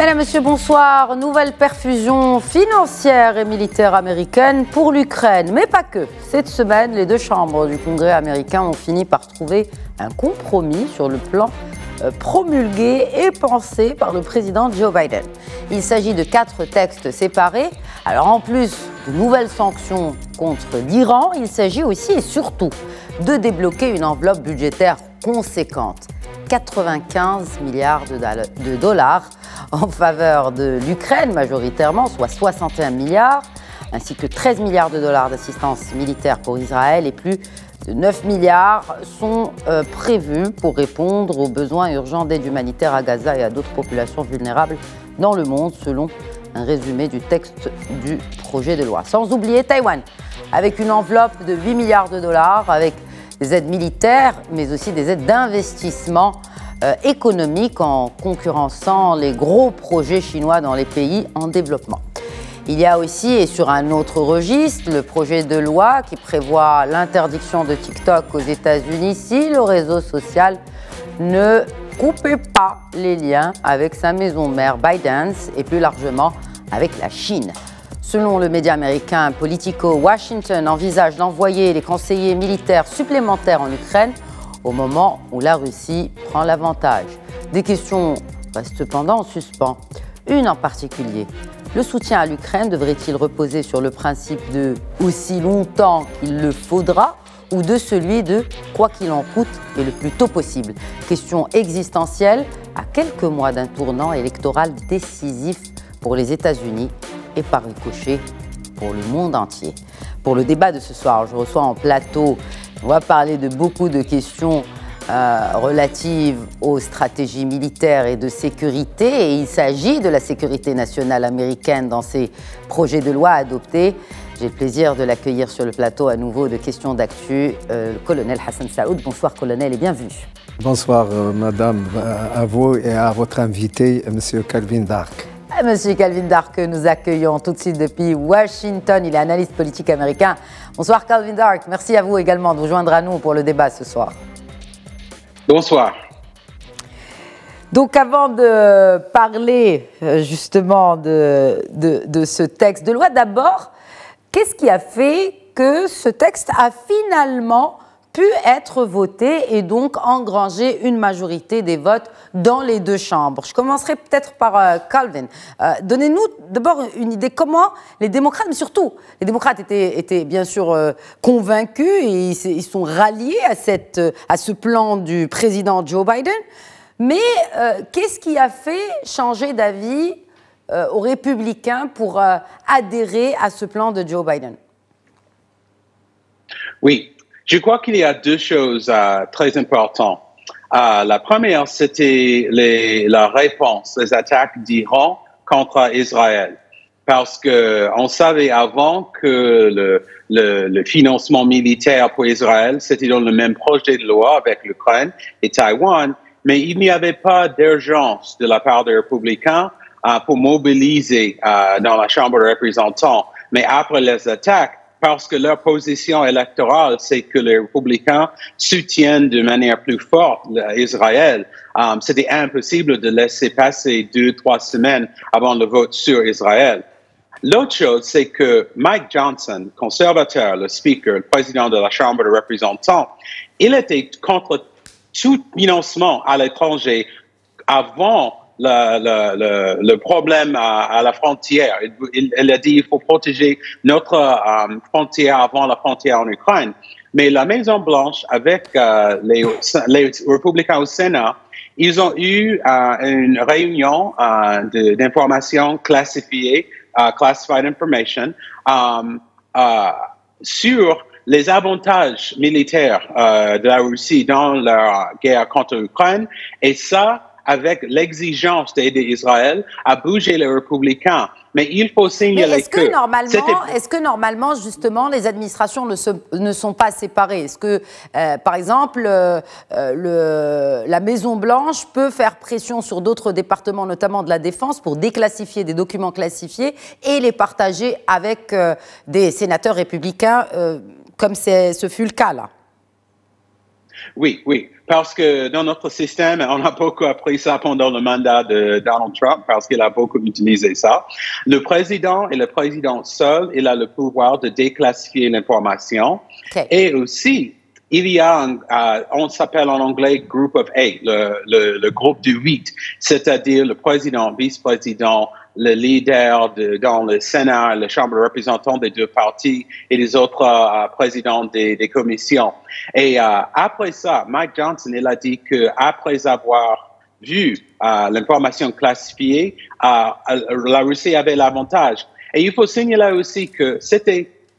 Mesdames, Messieurs, bonsoir. Nouvelle perfusion financière et militaire américaine pour l'Ukraine, mais pas que. Cette semaine, les deux chambres du Congrès américain ont fini par trouver un compromis sur le plan promulgué et pensé par le président Joe Biden. Il s'agit de 4 textes séparés. Alors en plus de nouvelles sanctions contre l'Iran, il s'agit aussi et surtout de débloquer une enveloppe budgétaire conséquente. 95 milliards de dollars en faveur de l'Ukraine majoritairement, soit 61 milliards, ainsi que 13 milliards de dollars d'assistance militaire pour Israël et plus de 9 milliards sont prévus pour répondre aux besoins urgents d'aide humanitaire à Gaza et à d'autres populations vulnérables dans le monde, selon un résumé du texte du projet de loi. Sans oublier Taïwan, avec une enveloppe de 8 milliards de dollars, avec des aides militaires, mais aussi des aides d'investissement économique en concurrençant les gros projets chinois dans les pays en développement. Il y a aussi, et sur un autre registre, le projet de loi qui prévoit l'interdiction de TikTok aux États-Unis si le réseau social ne coupait pas les liens avec sa maison mère ByteDance et plus largement avec la Chine. Selon le média américain Politico, Washington envisage d'envoyer les conseillers militaires supplémentaires en Ukraine au moment où la Russie prend l'avantage. Des questions restent cependant en suspens. Une en particulier. Le soutien à l'Ukraine devrait-il reposer sur le principe de « aussi longtemps qu'il le faudra » ou de celui de « quoi qu'il en coûte et le plus tôt possible ». Question existentielle à quelques mois d'un tournant électoral décisif pour les États-Unis et par ricochet pour le monde entier. Pour le débat de ce soir, je reçois en plateau, on va parler de beaucoup de questions relatives aux stratégies militaires et de sécurité, et il s'agit de la sécurité nationale américaine dans ces projets de loi adoptés. J'ai le plaisir de l'accueillir sur le plateau à nouveau de questions d'actu, le colonel Hassan Saoud. Bonsoir colonel et bienvenue. Bonsoir madame, à vous et à votre invité, monsieur Calvin Dark. Monsieur Calvin Dark, nous accueillons tout de suite depuis Washington. Il est analyste politique américain. Bonsoir Calvin Dark, merci à vous également de vous joindre à nous pour le débat ce soir. Bonsoir. Donc avant de parler justement de ce texte de loi, d'abord, qu'est-ce qui a fait que ce texte a finalement pu être voté et donc engranger une majorité des votes dans les deux chambres? Je commencerai peut-être par Calvin. Donnez-nous d'abord une idée comment les démocrates, mais surtout les démocrates étaient bien sûr convaincus et ils sont ralliés à ce plan du président Joe Biden. Mais qu'est-ce qui a fait changer d'avis aux républicains pour adhérer à ce plan de Joe Biden? Oui. Je crois qu'il y a deux choses très importantes. La première, c'était la réponse, les attaques d'Iran contre Israël. Parce que on savait avant que le financement militaire pour Israël, c'était dans le même projet de loi avec l'Ukraine et Taïwan, mais il n'y avait pas d'urgence de la part des républicains pour mobiliser dans la Chambre des représentants. Mais après les attaques, parce que leur position électorale, c'est que les républicains soutiennent de manière plus forte Israël. C'était impossible de laisser passer 2-3 semaines avant le vote sur Israël. L'autre chose, c'est que Mike Johnson, conservateur, le speaker, le président de la Chambre des représentants, il était contre tout financement à l'étranger avant le problème à la frontière. Il a dit qu'il faut protéger notre frontière avant la frontière en Ukraine. Mais la Maison-Blanche, avec les républicains au Sénat, ils ont eu une réunion d'informations classifiées, classified information, sur les avantages militaires de la Russie dans leur guerre contre l'Ukraine. Et ça, avec l'exigence d'aider Israël à bouger les républicains. Mais il faut signaler est-ce que normalement, justement, les administrations ne sont pas séparées? Est-ce que, par exemple, la Maison-Blanche peut faire pression sur d'autres départements, notamment de la Défense, pour déclassifier des documents classifiés et les partager avec des sénateurs républicains, comme ce fut le cas là? Oui, oui, parce que dans notre système, on a beaucoup appris ça pendant le mandat de Donald Trump, parce qu'il a beaucoup utilisé ça. Le président est le président seul, il a le pouvoir de déclassifier l'information. OK. Et aussi, il y a, on s'appelle en anglais Group of Eight, le groupe du 8, c'est-à-dire le président, vice-président, le leader dans le Sénat, la Chambre de représentants des deux partis et les autres présidents des commissions. Et après ça, Mike Johnson, il a dit qu'après avoir vu l'information classifiée, la Russie avait l'avantage. Et il faut signaler aussi que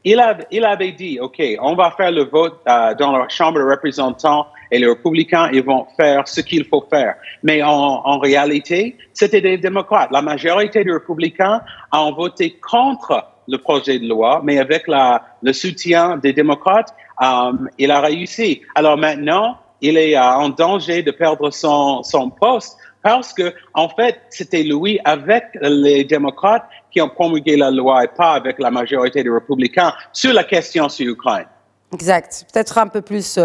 il avait dit, OK, on va faire le vote dans la Chambre de représentants et les républicains, ils vont faire ce qu'il faut faire. Mais en réalité, c'était des démocrates. La majorité des républicains ont voté contre le projet de loi, mais avec le soutien des démocrates, il a réussi. Alors maintenant, il est en danger de perdre son poste parce que, en fait, c'était lui avec les démocrates qui ont promulgué la loi et pas avec la majorité des républicains sur la question sur l'Ukraine. Exact. Peut-être un peu plus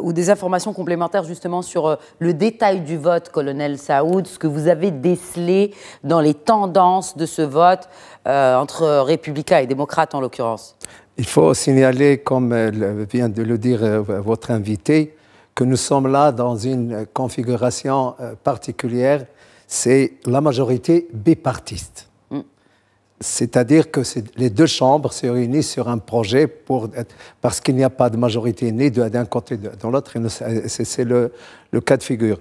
ou des informations complémentaires justement sur le détail du vote, colonel Saoud, ce que vous avez décelé dans les tendances de ce vote entre républicains et démocrates en l'occurrence. Il faut signaler, comme vient de le dire votre invité, que nous sommes là dans une configuration particulière, c'est la majorité bipartiste. C'est-à-dire que les deux chambres se réunissent sur un projet parce qu'il n'y a pas de majorité ni d'un côté ni de l'autre. C'est le cas de figure.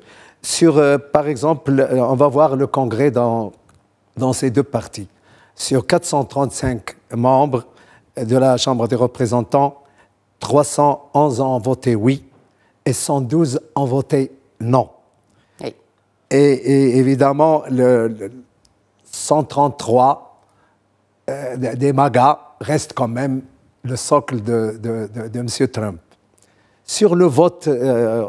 Par exemple, on va voir le Congrès dans ces deux parties. Sur 435 membres de la Chambre des représentants, 311 ont voté oui et 112 ont voté non. Oui. Et évidemment, 133 des MAGA reste quand même le socle de M. Trump. Sur le vote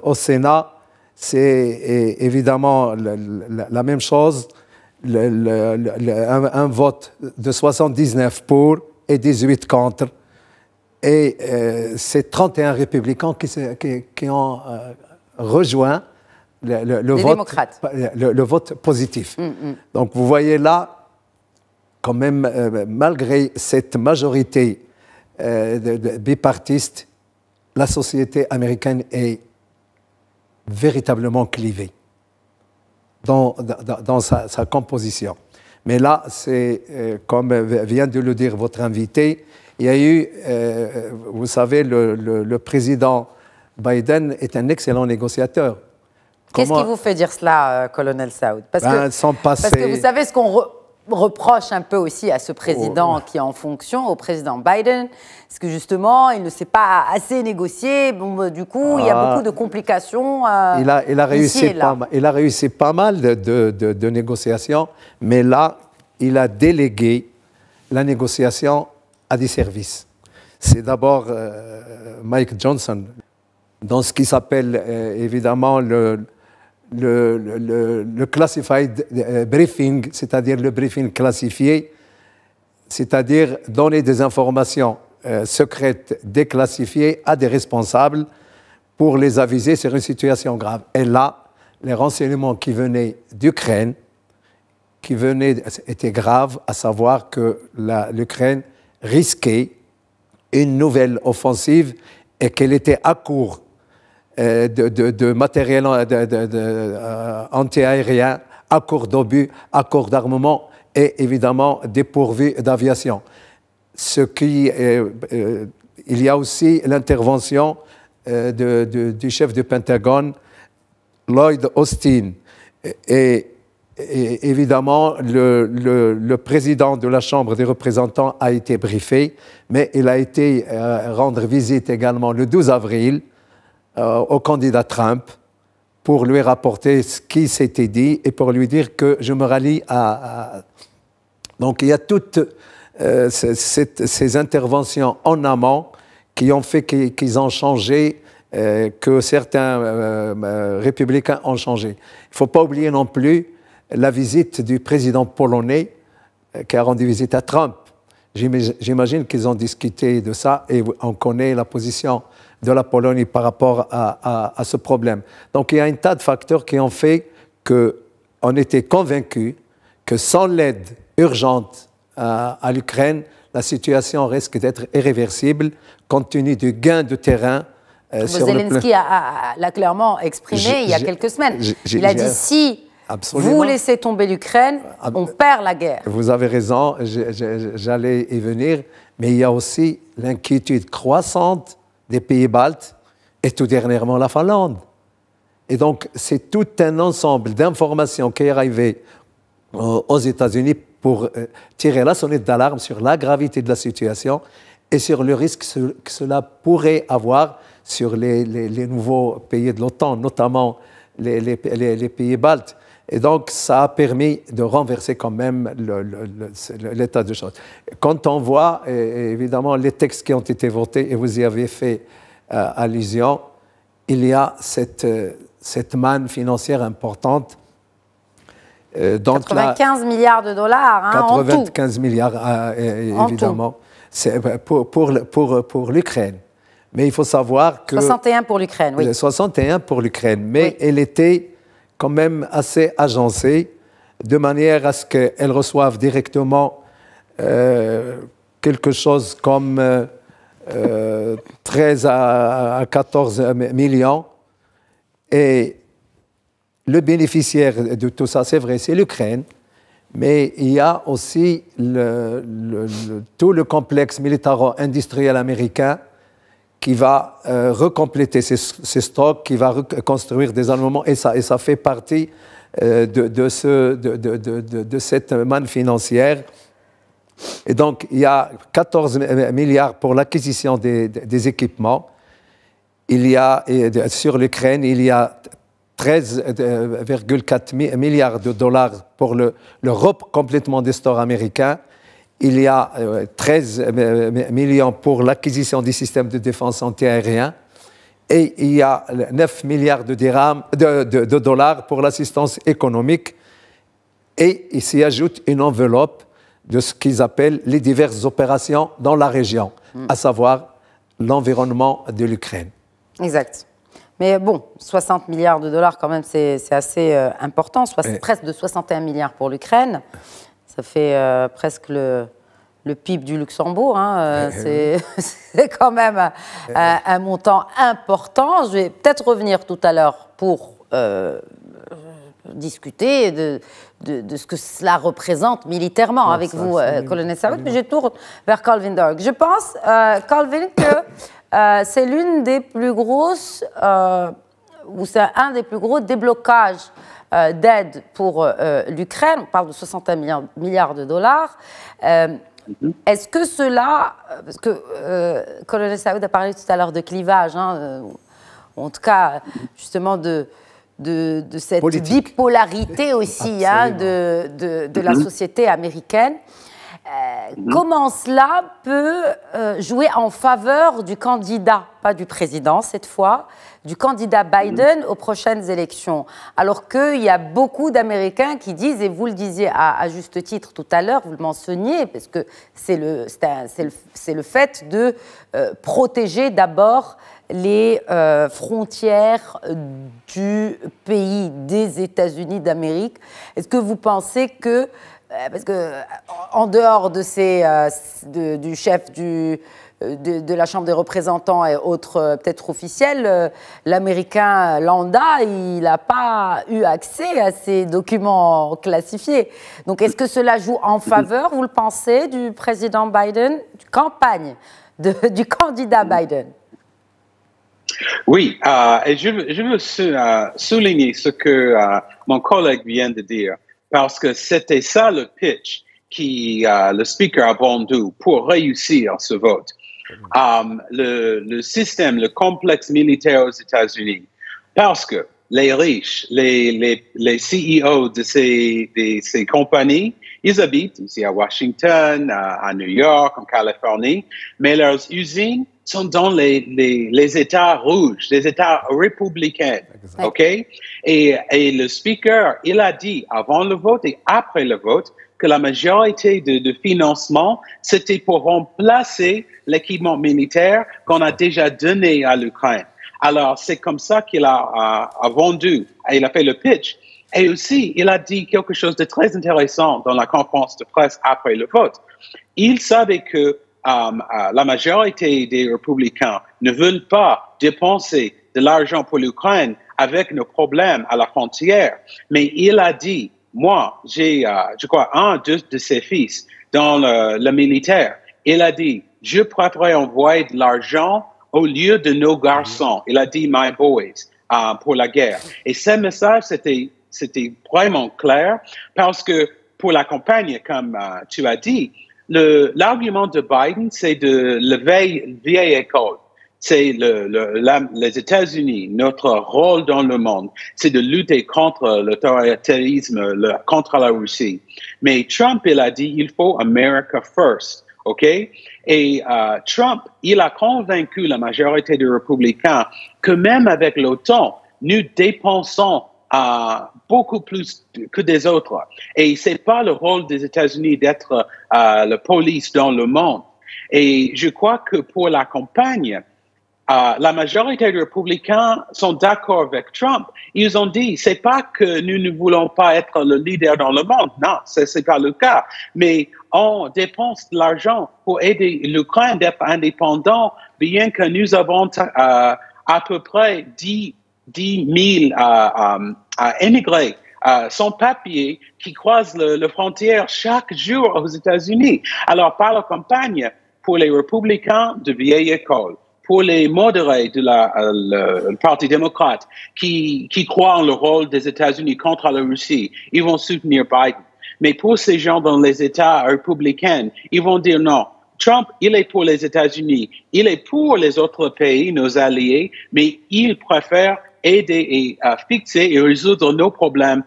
au Sénat, c'est évidemment la même chose, un vote de 79 pour et 18 contre, et c'est 31 républicains qui ont rejoint le vote positif. Donc vous voyez là, quand même, malgré cette majorité bipartiste, la société américaine est véritablement clivée dans sa composition. Mais là, c'est, comme vient de le dire votre invité, il y a eu, vous savez, le président Biden est un excellent négociateur. Qu'est-ce qui vous fait dire cela, colonel Saoud? Parce que vous savez ce qu'on reproche un peu aussi à ce président qui est en fonction, au président Biden, c'est que justement, il ne sait pas assez négocier. Bon, du coup, il y a beaucoup de complications. Il a réussi pas mal de négociations, mais là, il a délégué la négociation à des services. C'est d'abord Mike Johnson, dans ce qui s'appelle évidemment le classified briefing, c'est-à-dire le briefing classifié, c'est-à-dire donner des informations secrètes déclassifiées à des responsables pour les aviser sur une situation grave. Et là, les renseignements qui venaient d'Ukraine, étaient graves, à savoir que l'Ukraine risquait une nouvelle offensive et qu'elle était à court de matériel anti-aérien, à court d'obus, à court d'armement et évidemment dépourvu d'aviation. Il y a aussi l'intervention du chef du Pentagone, Lloyd Austin, et évidemment le président de la Chambre des représentants a été briefé, mais il a été rendre visite également le 12 avril au candidat Trump pour lui rapporter ce qui s'était dit et pour lui dire que je me rallie à... Donc il y a toutes ces interventions en amont qui ont fait qu'ils ont changé, que certains républicains ont changé. Il ne faut pas oublier non plus la visite du président polonais qui a rendu visite à Trump. J'imagine qu'ils ont discuté de ça et on connaît la position de la Pologne par rapport à ce problème. Donc il y a un tas de facteurs qui ont fait qu'on était convaincus que sans l'aide urgente à l'Ukraine, la situation risque d'être irréversible compte tenu du gain de terrain. Zelensky l'a clairement exprimé il y a quelques semaines. Il a dit si vous laissez tomber l'Ukraine, on perd la guerre. Vous avez raison, j'allais y venir, mais il y a aussi l'inquiétude croissante des pays baltes et tout dernièrement la Finlande. Et donc, c'est tout un ensemble d'informations qui est arrivé aux États-Unis pour tirer la sonnette d'alarme sur la gravité de la situation et sur le risque que cela pourrait avoir sur les nouveaux pays de l'OTAN, notamment les pays baltes. Et donc, ça a permis de renverser quand même l'état de choses. Quand on voit, évidemment, les textes qui ont été votés, et vous y avez fait allusion, il y a cette manne financière importante. 95 milliards de dollars, 95 milliards, évidemment, c'est pour l'Ukraine. Mais il faut savoir que... 61 pour l'Ukraine, oui. 61 pour l'Ukraine, mais oui. Elle était quand même assez agencée, de manière à ce qu'elle reçoive directement quelque chose comme 13 à 14 millions. Et le bénéficiaire de tout ça, c'est vrai, c'est l'Ukraine, mais il y a aussi tout le complexe militaro-industriel américain qui va recompléter ses stocks, qui va reconstruire des armements, et ça fait partie de cette manne financière. Et donc, il y a 14 milliards pour l'acquisition des équipements. Il y a, sur l'Ukraine, il y a 13,4 milliards de dollars pour le recomplètement des stores américains. Il y a 13 millions pour l'acquisition des systèmes de défense antiaérien et il y a 9 milliards de dollars pour l'assistance économique et il s'y ajoute une enveloppe de ce qu'ils appellent les diverses opérations dans la région, à savoir l'environnement de l'Ukraine. Exact. Mais bon, 60 milliards de dollars quand même, c'est assez important, presque de 61 milliards pour l'Ukraine. Ça fait presque le PIB du Luxembourg. Hein, c'est quand même un montant important. Je vais peut-être revenir tout à l'heure pour discuter de ce que cela représente militairement avec vous, colonel Saoud. Mais je tourne vers Calvin Dark. Je pense, Calvin, que c'est l'une des plus grosses, ou c'est un des plus gros déblocages d'aide pour l'Ukraine. On parle de 61 milliards de dollars. Est-ce que cela, parce que colonel Saoud a parlé tout à l'heure de clivage, hein, en tout cas justement de cette politique. Bipolarité aussi hein, de la société américaine, comment cela peut jouer en faveur du candidat, pas du président cette fois, du candidat Biden aux prochaines élections, alors qu'il y a beaucoup d'Américains qui disent, et vous le disiez à juste titre tout à l'heure, vous le mentionniez, parce que c'est le fait de protéger d'abord les frontières du pays des États-Unis d'Amérique. Est-ce que vous pensez que, parce que en dehors de du chef de la Chambre des représentants et autres peut-être officiels, l'Américain lambda, il n'a pas eu accès à ces documents classifiés. Donc est-ce que cela joue en faveur, vous le pensez, du président Biden, du campagne du candidat Biden? Oui, et je veux souligner ce que mon collègue vient de dire, parce que c'était ça le pitch qui le speaker a vendu pour réussir ce vote. Le système, le complexe militaire aux États-Unis, parce que les riches, les CEO de ces compagnies, ils habitent ici à Washington, à New York, en Californie, mais leurs usines sont dans les États rouges, les États républicains, OK? Et le speaker, il a dit avant le vote et après le vote que la majorité de financement, c'était pour remplacer l'équipement militaire qu'on a déjà donné à l'Ukraine. Alors, c'est comme ça qu'il a vendu, il a fait le pitch. Et aussi, il a dit quelque chose de très intéressant dans la conférence de presse après le vote. Il savait que la majorité des républicains ne veulent pas dépenser de l'argent pour l'Ukraine avec nos problèmes à la frontière. Mais il a dit, moi, j'ai, je crois, un de ses fils dans le militaire. Il a dit, je préférerais envoyer de l'argent au lieu de nos garçons. Il a dit, my boys, pour la guerre. Et ce message, c'était vraiment clair parce que pour la campagne, comme tu as dit, l'argument de Biden, c'est de lever vieille école. C'est les États-Unis, notre rôle dans le monde, c'est de lutter contre l'autoritarisme, contre la Russie. Mais Trump, il a dit, il faut America first, OK? Et Trump, il a convaincu la majorité des républicains que même avec l'OTAN, nous dépensons beaucoup plus que des autres. Et c'est pas le rôle des États-Unis d'être la police dans le monde. Et je crois que pour la campagne, la majorité des républicains sont d'accord avec Trump. Ils ont dit, c'est pas que nous ne voulons pas être le leader dans le monde. Non, c'est pas le cas. Mais on dépense de l'argent pour aider l'Ukraine d'être indépendant, bien que nous avons à peu près 10 000 immigrés sans papier qui croisent la frontière chaque jour aux États-Unis. Alors, par la campagne, pour les républicains de vieille école, pour les modérés de le Parti démocrate qui croient en le rôle des États-Unis contre la Russie, ils vont soutenir Biden. Mais pour ces gens dans les États républicains, ils vont dire non. Trump, il est pour les États-Unis, il est pour les autres pays, nos alliés, mais il préfère aider et fixer et résoudre nos problèmes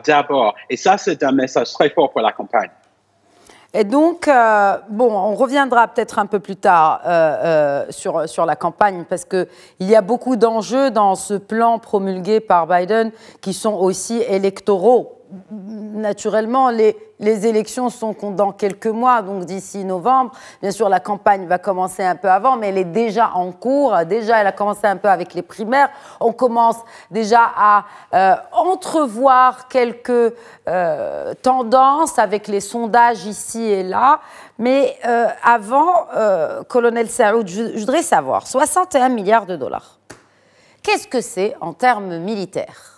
d'abord. Et ça, c'est un message très fort pour la campagne. Et donc, on reviendra peut-être un peu plus tard sur la campagne parce qu'il y a beaucoup d'enjeux dans ce plan promulgué par Biden qui sont aussi électoraux. Naturellement, les élections sont dans quelques mois, donc d'ici novembre. Bien sûr, la campagne va commencer un peu avant, mais elle est déjà en cours. Déjà, elle a commencé un peu avec les primaires. On commence déjà à entrevoir quelques tendances avec les sondages ici et là. Mais avant, colonel Saoud, je voudrais savoir, 61 milliards de dollars, qu'est-ce que c'est en termes militaires ?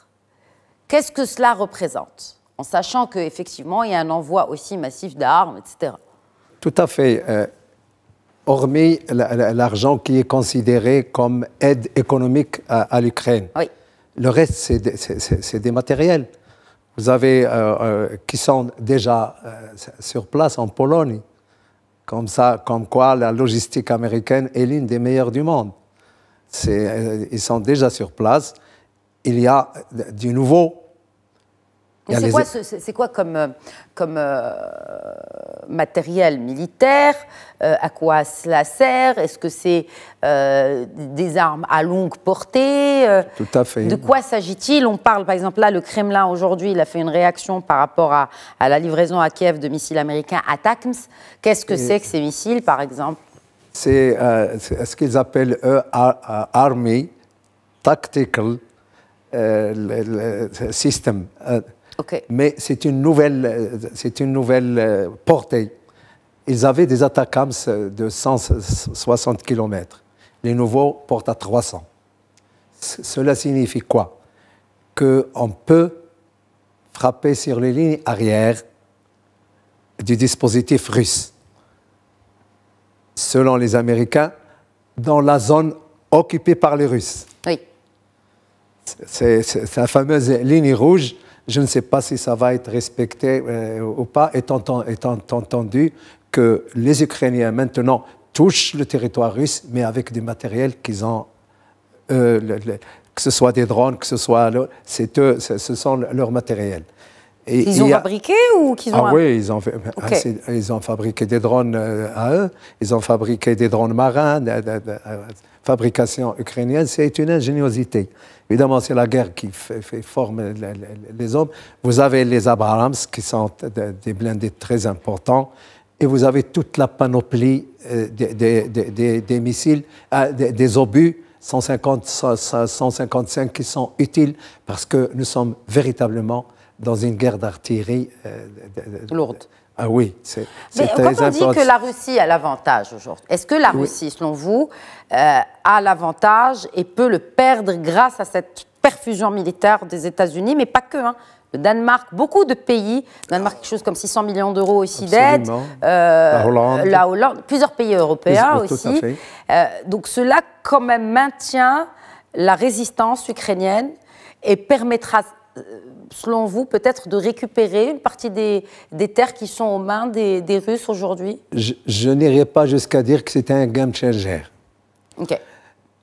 Qu'est-ce que cela représente, en sachant qu'effectivement, il y a un envoi aussi massif d'armes, etc. Tout à fait. Hormis l'argent qui est considéré comme aide économique à l'Ukraine. Oui. Le reste, c'est des matériels. Vous avez qui sont déjà sur place en Pologne. Comme quoi la logistique américaine est l'une des meilleures du monde. Ils sont déjà sur place. Il y a du nouveau. C'est quoi comme matériel militaire? À quoi cela sert? Est-ce que c'est des armes à longue portée? Tout à fait. De quoi s'agit-il? On parle, par exemple, là, le Kremlin, aujourd'hui, il a fait une réaction par rapport à la livraison à Kiev de missiles américains ATACMS. Qu'est-ce que c'est que ces missiles, par exemple? C'est ce qu'ils appellent, eux, Army Tactical System. Okay. Mais c'est une nouvelle portée. Ils avaient des ATACMS de 160 km. Les nouveaux portent à 300. Cela signifie quoi? Qu'on peut frapper sur les lignes arrière du dispositif russe. Selon les Américains, dans la zone occupée par les Russes. Oui. C'est la fameuse ligne rouge. Je ne sais pas si ça va être respecté ou pas, étant entendu que les Ukrainiens maintenant touchent le territoire russe, mais avec du matériel qu'ils ont, que ce soit des drones, que ce soit... ce sont leurs matériels. Ils ont fabriqué ou qu'ils ont... Ah oui, ils ont fabriqué des drones à eux, ils ont fabriqué des drones marins, fabrication ukrainienne, c'est une ingéniosité. Évidemment, c'est la guerre qui forme les hommes. Vous avez les Abrams, qui sont des blindés très importants, et vous avez toute la panoplie des missiles, des obus 150, 155 qui sont utiles, parce que nous sommes véritablement dans une guerre d'artillerie lourde. Ah oui, c'est très important. Mais quand on dit que la Russie a l'avantage aujourd'hui, est-ce que la Russie, selon vous, a l'avantage et peut le perdre grâce à cette perfusion militaire des États-Unis, mais pas que, hein. Le Danemark, beaucoup de pays, le Danemark, quelque chose comme 600 millions d'euros aussi d'aide, la Hollande, plusieurs pays européens aussi. Donc cela, quand même, maintient la résistance ukrainienne et permettra, selon vous, peut-être de récupérer une partie des terres qui sont aux mains des Russes aujourd'hui? Je n'irai pas jusqu'à dire que c'est un game changer. OK.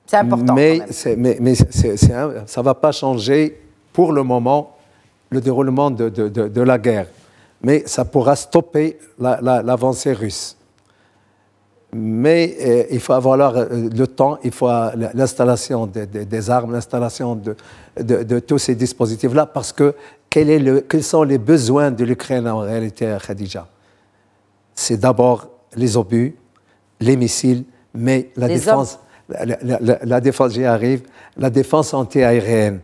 C'est important. Mais ça ne va pas changer pour le moment le déroulement de la guerre. Mais ça pourra stopper l'avancée russe. Mais il faut avoir le temps, il faut l'installation des armes, l'installation de tous ces dispositifs-là, parce que quels sont les besoins de l'Ukraine en réalité, Khadija? C'est d'abord les obus, les missiles, mais la défense, j'y arrive, la défense anti-aérienne.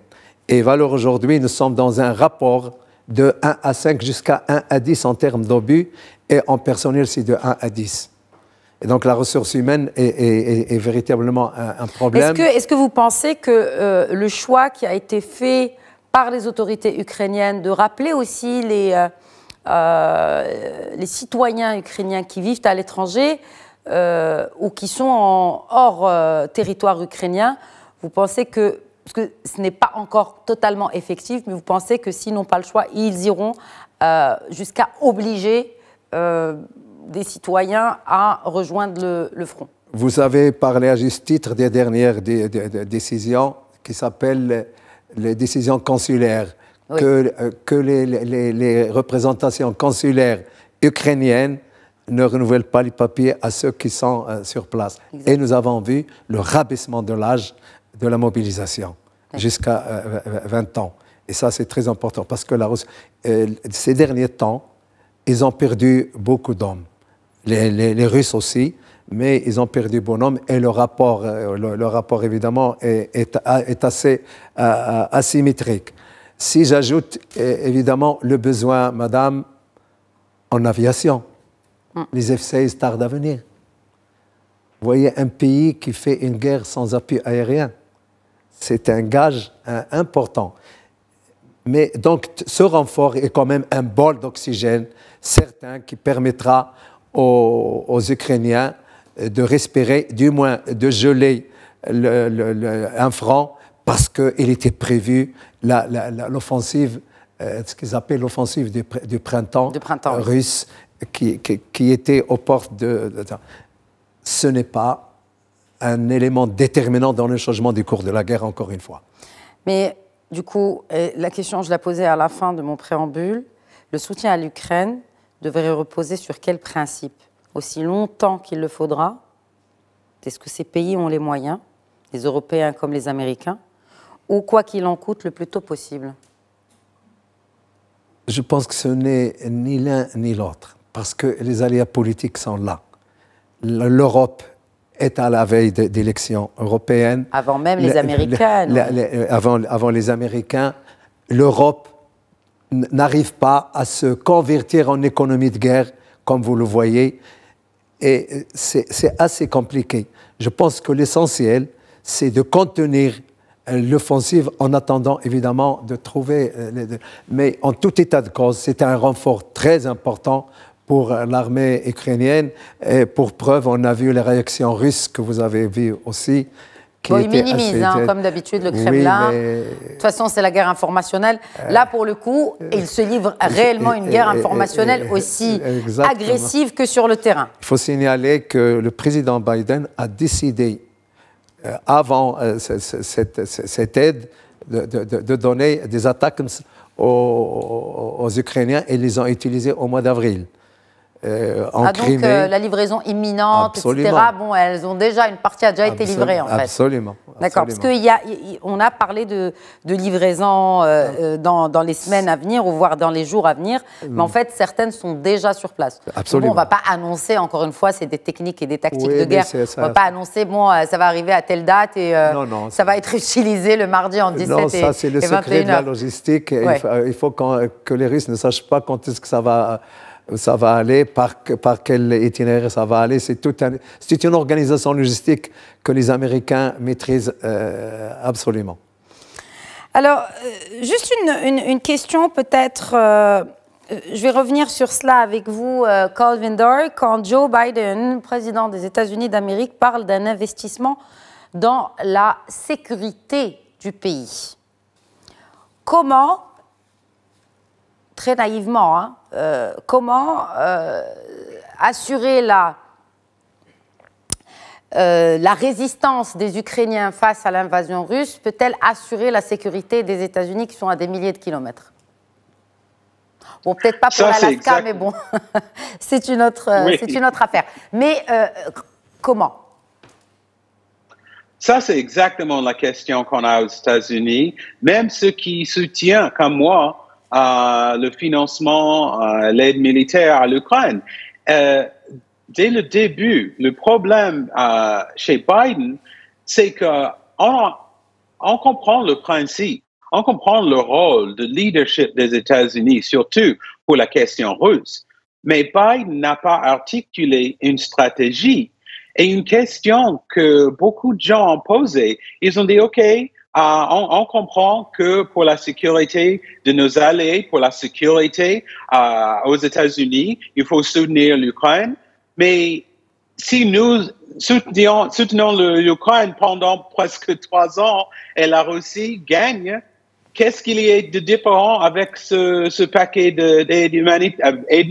Et valeur aujourd'hui, nous sommes dans un rapport de 1 à 5 jusqu'à 1 à 10 en termes d'obus, et en personnel, c'est de 1 à 10. Et donc la ressource humaine est véritablement un problème. Est-ce que vous pensez que le choix qui a été fait par les autorités ukrainiennes de rappeler aussi les citoyens ukrainiens qui vivent à l'étranger ou qui sont hors territoire ukrainien, vous pensez que, parce que ce n'est pas encore totalement effectif, mais vous pensez que s'ils n'ont pas le choix, ils iront jusqu'à obliger des citoyens à rejoindre le front? Vous avez parlé à juste titre des dernières décisions qui s'appellent les décisions consulaires, oui. que les représentations consulaires ukrainiennes ne renouvellent pas les papiers à ceux qui sont sur place. Exactement. Et nous avons vu le rabaissement de l'âge de la mobilisation jusqu'à 20 ans. Et ça, c'est très important parce que ces derniers temps, ils ont perdu beaucoup d'hommes. Les Russes aussi, mais ils ont perdu beaucoup d'hommes et le rapport évidemment, est assez asymétrique. Si j'ajoute évidemment le besoin, madame, en aviation, les F-16 tardent à venir. Vous voyez, un pays qui fait une guerre sans appui aérien, c'est un gage important. Mais donc, ce renfort est quand même un bol d'oxygène certain qui permettra aux Ukrainiens de respirer, du moins de geler un front, parce qu'il était prévu l'offensive, ce qu'ils appellent l'offensive du printemps russe, qui était aux portes de... Ce n'est pas un élément déterminant dans le changement du cours de la guerre, encore une fois. Mais du coup, la question, je la posais à la fin de mon préambule, le soutien à l'Ukraine devrait reposer sur quel principe? Aussi longtemps qu'il le faudra, est-ce que ces pays ont les moyens, les Européens comme les Américains, ou quoi qu'il en coûte le plus tôt possible? Je pense que ce n'est ni l'un ni l'autre, parce que les aléas politiques sont là. L'Europe est à la veille d'élections européennes. Avant même les Américains. Avant les Américains, l'Europe n'arrive pas à se convertir en économie de guerre, comme vous le voyez, et c'est assez compliqué. Je pense que l'essentiel, c'est de contenir l'offensive en attendant, évidemment, de trouver... Mais en tout état de cause, c'est un renfort très important pour l'armée ukrainienne. Et pour preuve, on a vu les réactions russes que vous avez vues aussi. Ils minimisent, comme d'habitude, le Kremlin. De toute façon, c'est la guerre informationnelle. Là, pour le coup, ils se livrent réellement une guerre informationnelle aussi agressive que sur le terrain. Il faut signaler que le président Biden a décidé, avant cette aide, de donner des attaques aux Ukrainiens et ils les ont utilisées au mois d'avril. Donc la livraison imminente, absolument. etc. Bon, une partie a déjà été livrée en fait. Absolument. D'accord, parce qu'on a parlé de livraison dans les semaines à venir ou voire dans les jours à venir, mais en fait certaines sont déjà sur place. Absolument. Bon, on ne va pas annoncer, encore une fois, c'est des techniques et des tactiques de guerre. On ne va pas annoncer, ça va arriver à telle date et ça va être utilisé le mardi en 17 non, ça c'est le secret de la logistique. Ouais. Il faut que les Russes ne sachent pas quand est-ce que ça va aller, par quel itinéraire ça va aller. C'est une organisation logistique que les Américains maîtrisent absolument. Alors, juste une question peut-être, je vais revenir sur cela avec vous, Carl Windor. Quand Joe Biden, président des États-Unis d'Amérique, parle d'un investissement dans la sécurité du pays, comment, très naïvement, comment assurer la résistance des Ukrainiens face à l'invasion russe peut-elle assurer la sécurité des États-Unis qui sont à des milliers de kilomètres? Bon, peut-être pas pour l'Alaska, mais bon, c'est une autre affaire. Mais comment? Ça, c'est exactement la question qu'on a aux États-Unis. Même ceux qui soutiennent, comme moi, le financement, l'aide militaire à l'Ukraine. Dès le début, le problème chez Biden, c'est qu'on comprend le principe, on comprend le rôle de leadership des États-Unis, surtout pour la question russe. Mais Biden n'a pas articulé une stratégie et une question que beaucoup de gens ont posée. Ils ont dit, OK, on comprend que pour la sécurité de nos alliés, pour la sécurité aux États-Unis, il faut soutenir l'Ukraine. Mais si nous soutenons l'Ukraine pendant presque 3 ans et la Russie gagne, qu'est-ce qu'il y a de différent avec ce paquet d'aide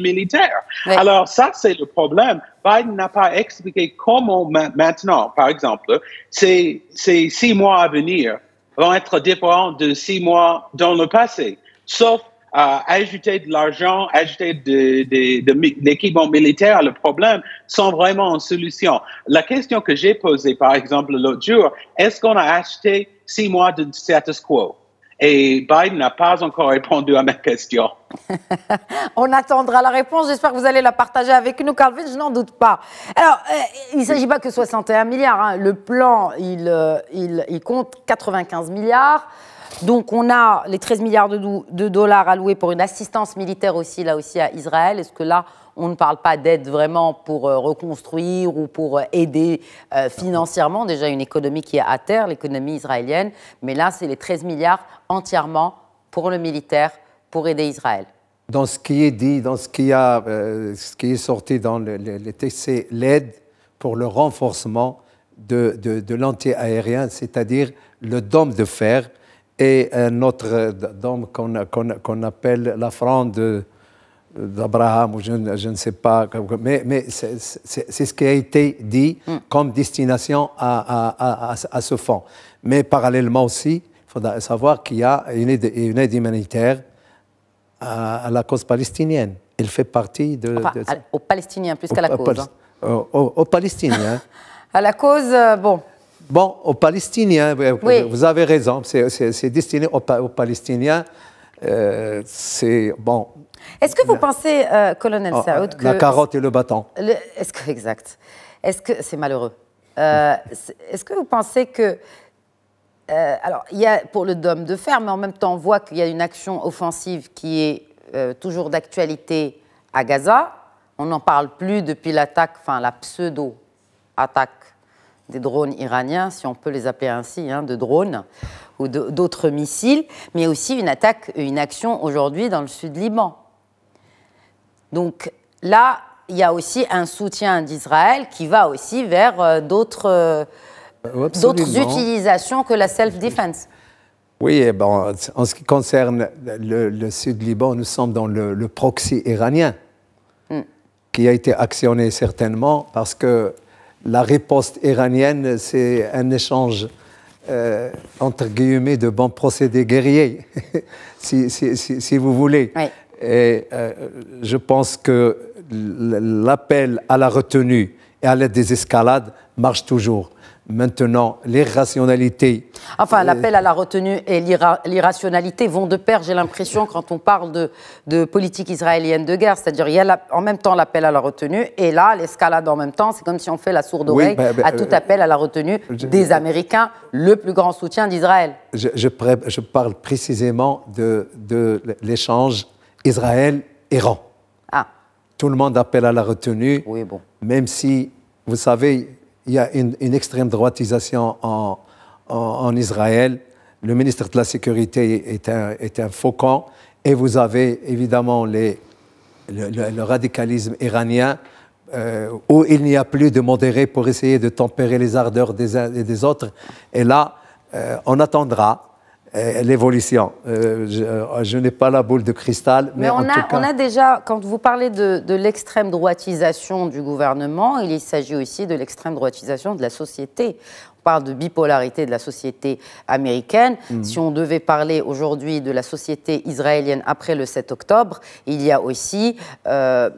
militaire? Oui. Alors ça, c'est le problème. Biden n'a pas expliqué comment maintenant, par exemple, ces 6 mois à venir vont être différents de 6 mois dans le passé, sauf ajouter de l'argent, ajouter de l'équipement militaire. Le problème sont vraiment une solution. La question que j'ai posée, par exemple, l'autre jour, est-ce qu'on a acheté 6 mois de status quo? Et Biden n'a pas encore répondu à ma question. On attendra la réponse. J'espère que vous allez la partager avec nous, Carl Windor, je n'en doute pas. Alors, il ne s'agit pas que 61 milliards. Hein. Le plan, il compte 95 milliards. Donc, on a les 13 milliards de dollars alloués pour une assistance militaire aussi, là aussi, à Israël. Est-ce que là, on ne parle pas d'aide vraiment pour reconstruire ou pour aider financièrement déjà une économie qui est à terre, l'économie israélienne. Mais là, c'est les 13 milliards entièrement pour le militaire, pour aider Israël. Dans ce qui est dit, dans ce qui est sorti dans les textes, c'est l'aide pour le renforcement de l'anti-aérien, c'est-à-dire le dôme de fer et notre dôme qu'on appelle la fronde d'Abraham, ou je ne sais pas, mais c'est ce qui a été dit comme destination à ce fonds. Mais parallèlement aussi, il faudra savoir qu'il y a une aide humanitaire à la cause palestinienne. Elle fait partie aux Palestiniens plus qu'à la cause. Aux Palestiniens. À la cause, bon. Bon, aux Palestiniens, oui. Vous avez raison, c'est destiné aux Palestiniens. C'est bon. Est-ce que vous pensez, colonel Saoud, que... La carotte et le bâton. Exact. Est-ce que... C'est malheureux. Est-ce que vous pensez que... alors, il y a pour le dôme de fer, mais en même temps, on voit qu'il y a une action offensive qui est toujours d'actualité à Gaza. On n'en parle plus depuis l'attaque, enfin la pseudo-attaque des drones iraniens, si on peut les appeler ainsi, de drones ou d'autres missiles, mais aussi une action aujourd'hui dans le sud Liban. Donc là, il y a aussi un soutien d'Israël qui va aussi vers d'autres utilisations que la self-defense. Oui, bon, en ce qui concerne le sud Liban, nous sommes dans le proxy iranien qui a été actionné certainement parce que la riposte iranienne, c'est un échange entre guillemets, de bons procédés guerriers, si vous voulez. Oui. Et je pense que l'appel à la retenue et à l'aide des escalades marche toujours. Maintenant, l'irrationalité... Enfin, l'appel à la retenue et l'irrationalité vont de pair, j'ai l'impression, quand on parle de politique israélienne de guerre. C'est-à-dire, il y a en même temps l'appel à la retenue et là, l'escalade en même temps. C'est comme si on fait la sourde oreille à tout appel à la retenue des Américains, le plus grand soutien d'Israël. Je parle précisément de l'échange Israël-Iran. Ah. Tout le monde appelle à la retenue, Oui, bon. même si, vous savez, il y a une extrême droitisation en Israël. Le ministre de la Sécurité est un faucon. Et vous avez évidemment le radicalisme iranien, où il n'y a plus de modérés pour essayer de tempérer les ardeurs des uns et des autres. Et là, on attendra l'évolution. Je n'ai pas la boule de cristal, mais en tout cas... on a déjà, quand vous parlez de l'extrême droitisation du gouvernement, il s'agit aussi de l'extrême droitisation de la société. On parle de bipolarité de la société américaine. Si on devait parler aujourd'hui de la société israélienne après le 7 octobre, il y a aussi... je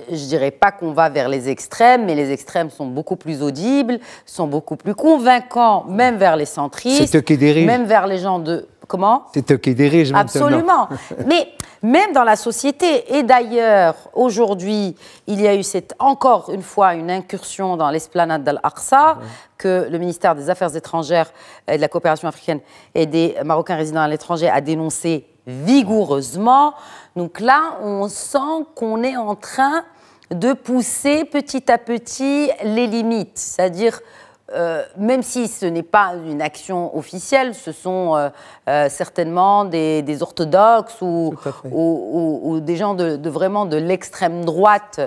ne dirais pas qu'on va vers les extrêmes, mais les extrêmes sont beaucoup plus audibles, sont beaucoup plus convaincants, même vers les centristes. C'est eux qui dirigent. Même vers les gens de... Comment ? C'est eux qui dirigent maintenant. Absolument. Mais même dans la société, et d'ailleurs, aujourd'hui, il y a eu encore une fois une incursion dans l'esplanade d'Al-Aqsa, que le ministère des Affaires étrangères et de la coopération africaine et des Marocains résidant à l'étranger a dénoncé vigoureusement. Donc là, on sent qu'on est en train de pousser petit à petit les limites. C'est-à-dire, même si ce n'est pas une action officielle, ce sont certainement des orthodoxes ou des gens vraiment de l'extrême droite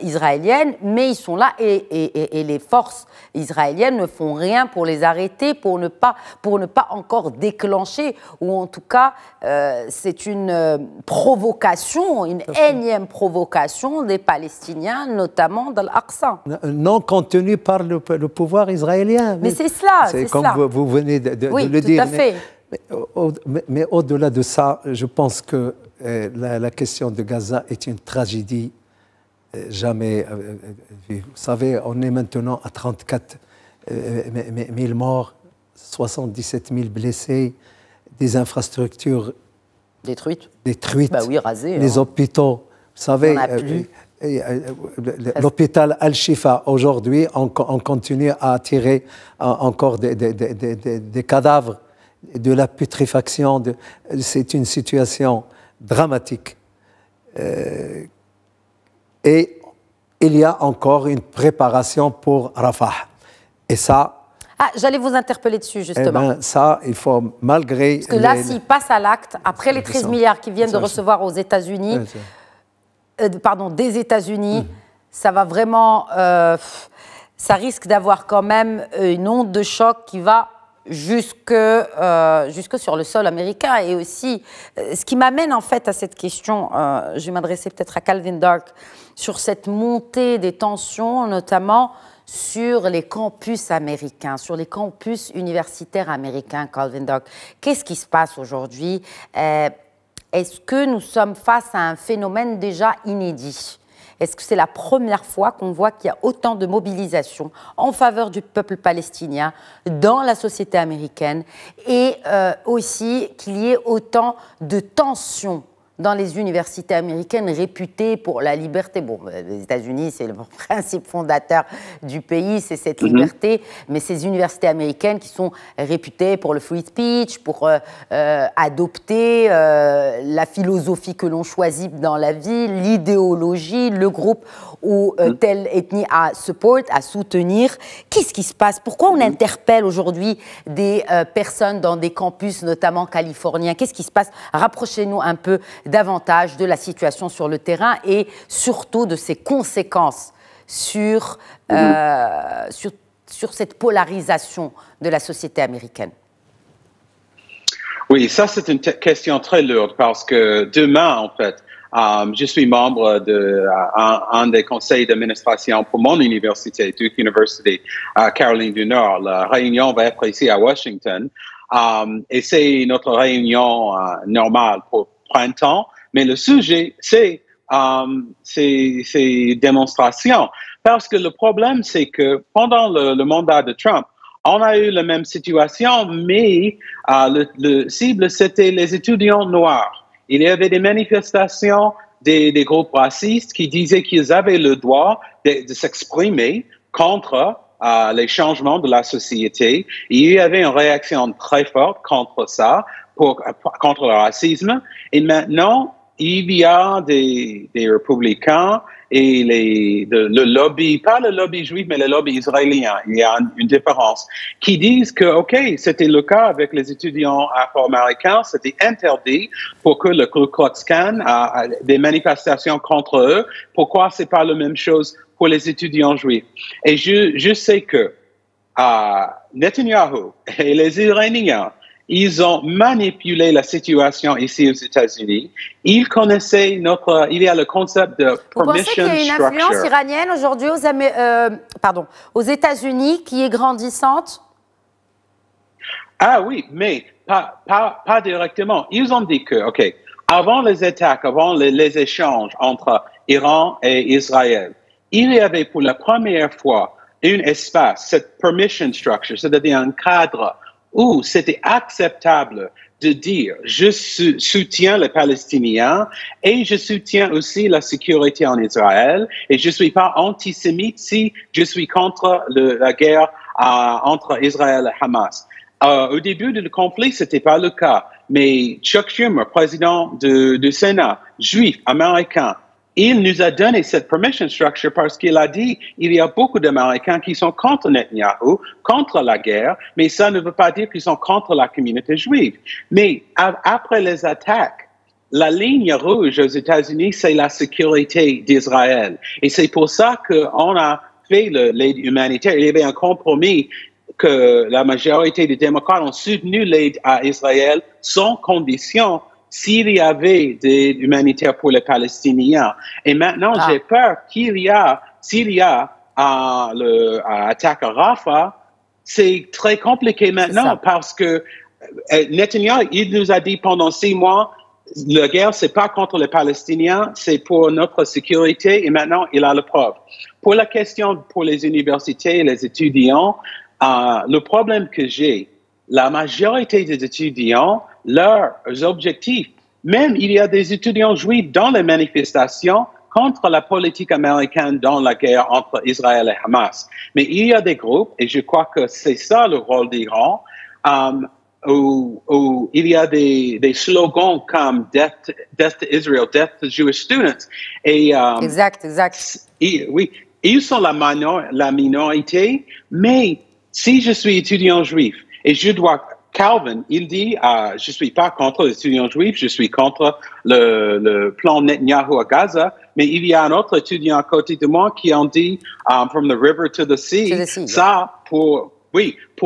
israélienne, mais ils sont là et les forces israéliennes ne font rien pour les arrêter, pour ne pas encore déclencher, ou en tout cas, c'est une provocation, une énième provocation des Palestiniens, notamment d'Al-Aqsa. Non contenue par le pouvoir israélien. Mais c'est cela, c'est comme cela. Vous venez de oui, le dire. Oui, tout à fait. Mais au-delà de ça, je pense que la question de Gaza est une tragédie jamais vue. Vous savez, on est maintenant à 34 000 morts, 77 000 blessés, des infrastructures détruites. Bah oui, rasées. Les hôpitaux, vous savez, l'hôpital Al-Shifa, aujourd'hui, on continue à tirer encore des cadavres, de la putréfaction. C'est une situation dramatique. Et il y a encore une préparation pour Rafah. Et ça... Ah, j'allais vous interpeller dessus, justement. Eh ben, ça, il faut, malgré... Parce que là, s'il passe à l'acte, après les 13 milliards qu'ils viennent de recevoir aux États-Unis, des États-Unis, ça va vraiment... ça risque d'avoir quand même une onde de choc qui va jusque sur le sol américain. Et aussi, ce qui m'amène en fait à cette question, je vais m'adresser peut-être à Calvin Dark, sur cette montée des tensions, notamment sur les campus américains, sur les campus universitaires américains, Calvin Dark. Qu'est-ce qui se passe aujourd'hui ? Est-ce que nous sommes face à un phénomène déjà inédit ? Est-ce que c'est la première fois qu'on voit qu'il y a autant de mobilisation en faveur du peuple palestinien dans la société américaine et aussi qu'il y ait autant de tensions dans les universités américaines réputées pour la liberté? Bon, les États-Unis, c'est le principe fondateur du pays, c'est cette liberté, mais ces universités américaines qui sont réputées pour le free speech, pour adopter la philosophie que l'on choisit dans la vie, l'idéologie, le groupe ou telle ethnie à soutenir. Qu'est-ce qui se passe? Pourquoi on interpelle aujourd'hui des personnes dans des campus, notamment californiens? Qu'est-ce qui se passe? Rapprochez-nous un peu davantage de la situation sur le terrain et surtout de ses conséquences sur cette polarisation de la société américaine. Oui, ça c'est une question très lourde parce que demain, en fait, Je suis membre un des conseils d'administration pour mon université, Duke University, à Caroline du Nord. La réunion va être ici à Washington. Et c'est notre réunion normale pour printemps. Mais le sujet, c'est démonstrations. Parce que le problème, c'est que pendant le mandat de Trump, on a eu la même situation, mais le cible, c'était les étudiants noirs. Il y avait des manifestations des groupes racistes qui disaient qu'ils avaient le droit de s'exprimer contre les changements de la société. Il y avait une réaction très forte contre ça, contre le racisme. Et maintenant, il y a des républicains et le lobby, pas le lobby juif, mais le lobby israélien, il y a une différence, qui disent que, OK, c'était le cas avec les étudiants afro-américains, c'était interdit pour que le Ku Klux Klan a des manifestations contre eux. Pourquoi c'est pas la même chose pour les étudiants juifs? Et je sais que Netanyahu et les Iraniens, ils ont manipulé la situation ici aux États-Unis. Ils connaissaient il y a le concept de permission structure. Vous pensez qu'il y a une influence iranienne aujourd'hui aux États-Unis qui est grandissante? Ah oui, mais pas directement. Ils ont dit que, OK, avant les attaques, avant les échanges entre Iran et Israël, il y avait pour la première fois un espace, cette permission structure, c'est-à-dire un cadre où c'était acceptable de dire « je soutiens les Palestiniens et je soutiens aussi la sécurité en Israël et je ne suis pas antisémite si je suis contre la guerre entre Israël et Hamas ». Au début du conflit, ce n'était pas le cas, mais Chuck Schumer, président du Sénat, juif, américain, il nous a donné cette permission structure parce qu'il a dit il y a beaucoup d'Américains qui sont contre Netanyahu, contre la guerre, mais ça ne veut pas dire qu'ils sont contre la communauté juive. Mais après les attaques, la ligne rouge aux États-Unis, c'est la sécurité d'Israël. Et c'est pour ça qu'on a fait l'aide humanitaire. Il y avait un compromis que la majorité des démocrates ont soutenu l'aide à Israël sans condition s'il y avait des humanitaires pour les Palestiniens. Et maintenant, j'ai peur s'il y a l'attaque à Rafah, c'est très compliqué maintenant parce que Netanyahu, il nous a dit pendant 6 mois, la guerre, c'est pas contre les Palestiniens, c'est pour notre sécurité et maintenant, il a la preuve. Pour la question pour les universités et les étudiants, le problème que j'ai, la majorité des étudiants, leurs objectifs, même il y a des étudiants juifs dans les manifestations contre la politique américaine dans la guerre entre Israël et Hamas. Mais il y a des groupes, et je crois que c'est ça le rôle d'Iran, où il y a des slogans comme Death to Israel, Death to Jewish Students. Et, exact. Oui, ils sont la minorité, mais si je suis étudiant juif et je dois... Calvin, il dit, je suis pas contre les étudiants juifs, je suis contre le plan Netanyahu à Gaza, mais il y a un autre étudiant à côté de moi qui en dit, from the river to the sea, ça, pour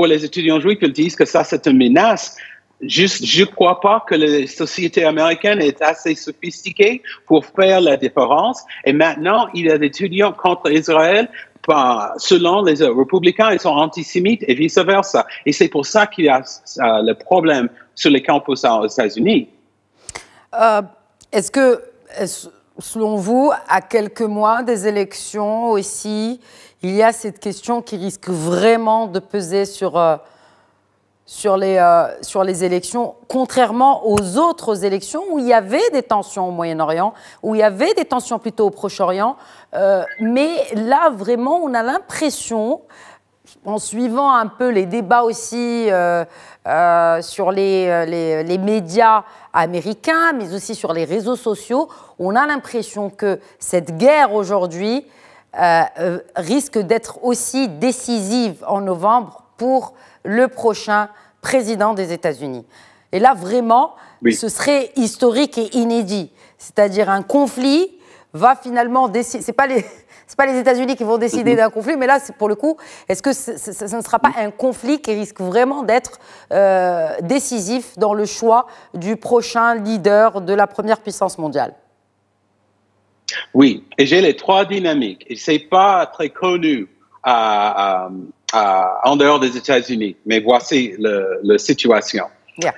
les étudiants juifs, ils disent que ça, c'est une menace. Je crois pas que la société américaine est assez sophistiquée pour faire la différence. Et maintenant, il y a des étudiants contre Israël. Selon les républicains, ils sont antisémites et vice-versa. Et c'est pour ça qu'il y a le problème sur les campus aux États-Unis. Est-ce que, selon vous, à quelques mois des élections aussi, il y a cette question qui risque vraiment de peser sur les élections, contrairement aux autres élections où il y avait des tensions au Moyen-Orient, où il y avait des tensions plutôt au Proche-Orient. Mais là, vraiment, on a l'impression, en suivant un peu les débats aussi sur les médias américains, mais aussi sur les réseaux sociaux, on a l'impression que cette guerre aujourd'hui risque d'être aussi décisive en novembre pour le prochain président des États-Unis. Et là, vraiment, ce serait historique et inédit. C'est-à-dire un conflit va finalement décider... C'est pas les États-Unis qui vont décider d'un conflit, mais là, pour le coup, est-ce que ce ne sera pas un conflit qui risque vraiment d'être décisif dans le choix du prochain leader de la première puissance mondiale? Oui, et j'ai les trois dynamiques. Et c'est pas très connu en dehors des États-Unis, mais voici la situation. Yeah.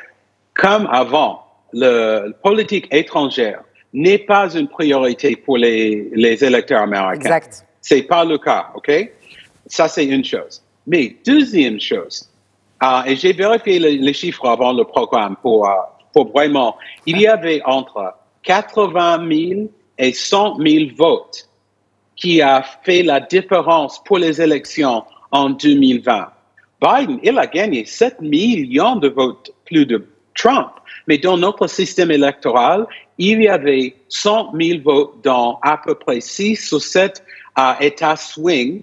Comme avant, la politique étrangère n'est pas une priorité pour les électeurs américains. Exact. C'est pas le cas, OK? Ça, c'est une chose. Mais deuxième chose, et j'ai vérifié les chiffres avant le programme pour vraiment, il y avait entre 80 000 et 100 000 votes qui a fait la différence pour les élections en 2020. Biden, il a gagné 7 millions de votes plus de Trump. Mais dans notre système électoral, il y avait 100 000 votes dans à peu près 6 ou 7 États swing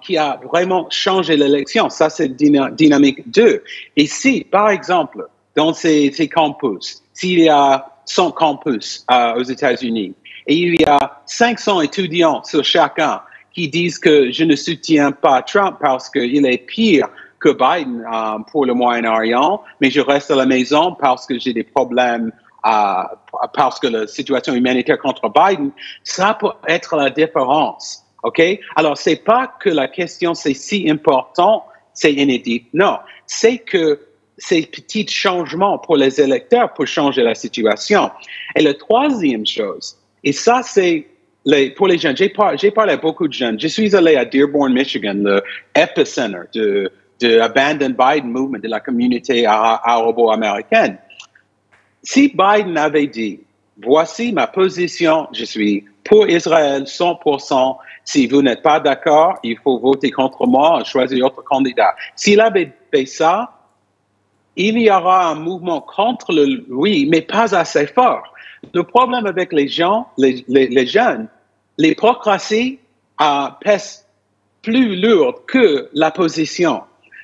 qui a vraiment changé l'élection. Ça, c'est dynamique 2. Et si, par exemple, dans ces campus, s'il y a 100 campus aux États-Unis et il y a 500 étudiants sur chacun qui disent que je ne soutiens pas Trump parce qu'il est pire que Biden pour le Moyen-Orient, mais je reste à la maison parce que j'ai des problèmes, parce que la situation humanitaire contre Biden, ça peut être la différence. OK? Alors, c'est pas que la question c'est si important, c'est inédit. Non, c'est que ces petits changements pour les électeurs peuvent changer la situation. Et la troisième chose, et ça c'est pour les jeunes, j'ai parlé à beaucoup de jeunes. Je suis allé à Dearborn, Michigan, le epicenter de Abandon Biden Movement de la communauté arabo-américaine. Si Biden avait dit, voici ma position, je suis pour Israël 100%, si vous n'êtes pas d'accord, il faut voter contre moi et choisir autre candidat. S'il avait fait ça, il y aura un mouvement contre le oui, mais pas assez fort. Le problème avec les gens, les jeunes, l'hypocrisie pèse plus lourd que la position.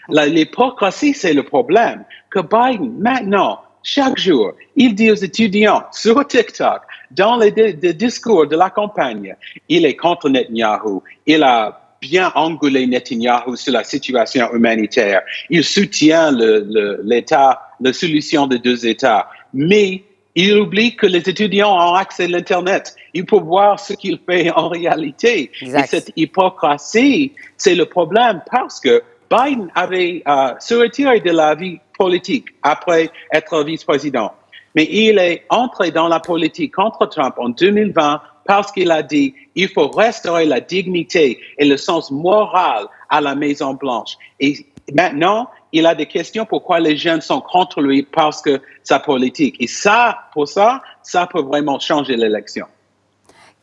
L'hypocrisie, c'est le problème. Que Biden, maintenant, chaque jour, il dit aux étudiants sur TikTok, dans les discours de la campagne, il est contre Netanyahou. Il a bien engueulé Netanyahou sur la situation humanitaire. Il soutient l'État, la solution de 2 États. Mais il oublie que les étudiants ont accès à l'Internet. Ils peuvent voir ce qu'il fait en réalité. Exact. Et cette hypocrisie, c'est le problème parce que Biden avait se retiré de la vie politique après être vice-président. Mais il est entré dans la politique contre Trump en 2020 parce qu'il a dit il faut restaurer la dignité et le sens moral à la Maison-Blanche. Et maintenant, il a des questions pourquoi les jeunes sont contre lui parce que sa politique. Et ça, pour ça, ça peut vraiment changer l'élection.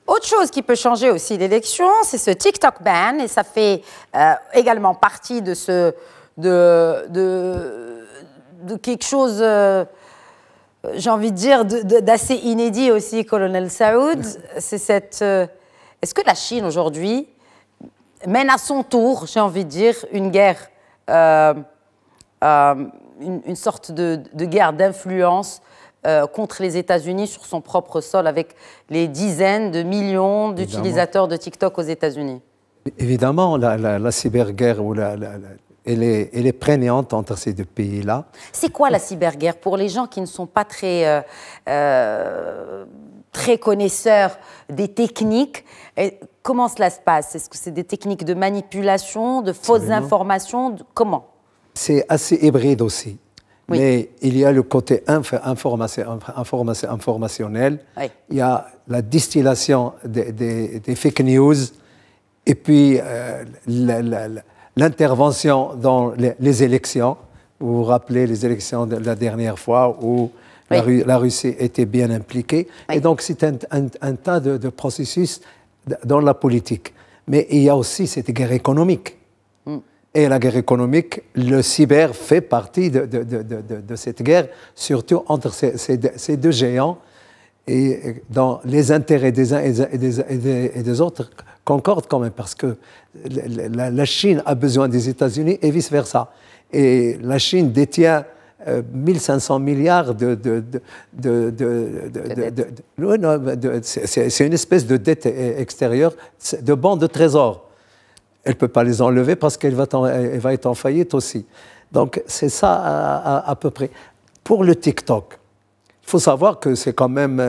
Autre chose qui peut changer aussi l'élection, c'est ce TikTok ban, et ça fait également partie de quelque chose, j'ai envie de dire, d'assez inédit aussi, Colonel Saoud. C'est cette... Est-ce que la Chine aujourd'hui mène à son tour, j'ai envie de dire, une guerre, une sorte de guerre d'influence contre les États-Unis sur son propre sol, avec les dizaines de millions d'utilisateurs de TikTok aux États-Unis? Évidemment, la cyberguerre, elle est prégnante entre ces deux pays-là. C'est quoi la cyberguerre pour les gens qui ne sont pas très connaisseurs des techniques? Comment cela se passe? Est-ce que c'est des techniques de manipulation, de fausses informations? Comment? C'est assez hybride aussi. Oui. Mais il y a le côté informationnel, oui. Il y a la distillation des fake news, et puis l'intervention dans les élections. Vous vous rappelez les élections de la dernière fois où oui. la Russie était bien impliquée. Oui. Et donc c'est un tas de processus dans la politique. Mais il y a aussi cette guerre économique. Et la guerre économique, le cyber fait partie de cette guerre, surtout entre ces deux géants, et dans les intérêts des uns et des autres concordent quand même, parce que la Chine a besoin des États-Unis et vice-versa. Et la Chine détient 1500 milliards c'est une espèce de dette extérieure, de bons de trésor. Elle ne peut pas les enlever parce qu'elle va être en faillite aussi. Donc, c'est ça à peu près. Pour le TikTok, il faut savoir que c'est quand même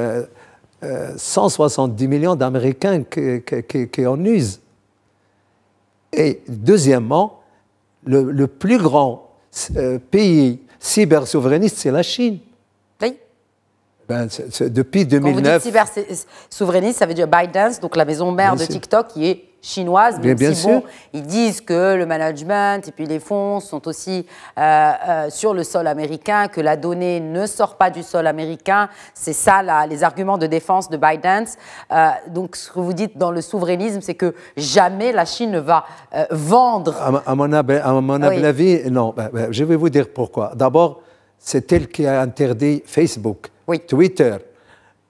170 millions d'Américains qui en usent. Et deuxièmement, le plus grand pays cybersouverainiste, c'est la Chine. Oui. Depuis 2009... Quand vous dites cybersouverainiste, ça veut dire ByteDance, donc la maison mère de TikTok, qui est chinoise, même bien si sûr. Bon, ils disent que le management et puis les fonds sont aussi sur le sol américain, que la donnée ne sort pas du sol américain. C'est ça les arguments de défense de ByteDance. Donc ce que vous dites dans le souverainisme, c'est que jamais la Chine ne va vendre. À mon avis, non. Je vais vous dire pourquoi. D'abord, c'est elle qui a interdit Facebook, Twitter,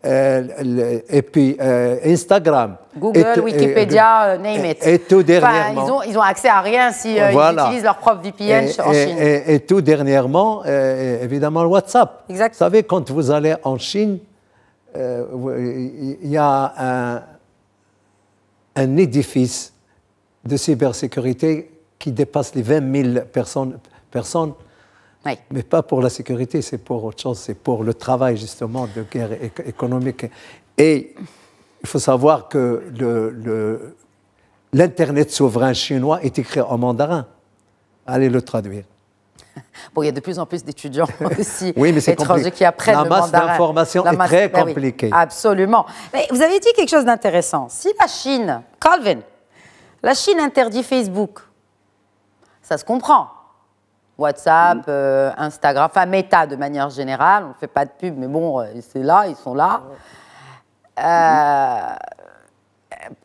et puis Instagram, Google, Wikipédia, name it. Et tout dernièrement. Enfin, ils ont accès à rien si ils utilisent leur propre VPN en Chine. Et tout dernièrement, évidemment, le WhatsApp. Exact. Vous savez, quand vous allez en Chine, il y a un édifice de cybersécurité qui dépasse les 20 000 personnes. Oui. Mais pas pour la sécurité, c'est pour autre chose, c'est pour le travail justement de guerre économique. Et il faut savoir que l'Internet souverain chinois est écrit en mandarin. Allez le traduire. Bon, il y a de plus en plus d'étudiants aussi étrangers qui apprennent le mandarin. La masse d'informations est très compliquée. Oui, absolument. Mais vous avez dit quelque chose d'intéressant. Si la Chine, Calvin, la Chine interdit Facebook, ça se comprend. WhatsApp, Instagram, enfin Meta de manière générale, on ne fait pas de pub, mais bon, c'est là, ils sont là.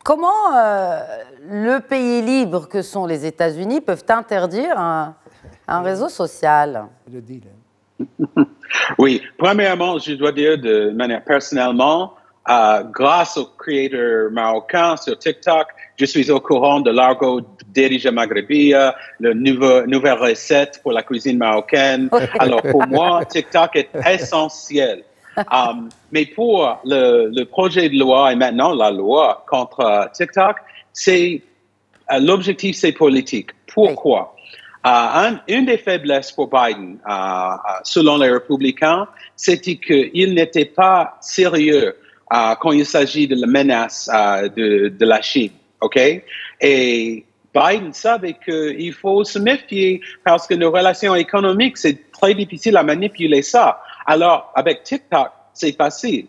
Comment le pays libre que sont les États-Unis peuvent interdire un réseau social? Oui, premièrement, je dois dire de manière personnellement, grâce aux créateurs marocains sur TikTok, je suis au courant de l'argot Derija Maghrebia, la nouvelle recette pour la cuisine marocaine. Alors, pour moi, TikTok est essentiel. Mais pour le projet de loi et maintenant la loi contre TikTok, l'objectif, c'est politique. Pourquoi? Une des faiblesses pour Biden, selon les républicains, c'était qu'il n'était pas sérieux quand il s'agit de la menace de la Chine. OK? Et Biden savait qu'il faut se méfier parce que nos relations économiques, c'est très difficile à manipuler ça. Alors, avec TikTok, c'est facile.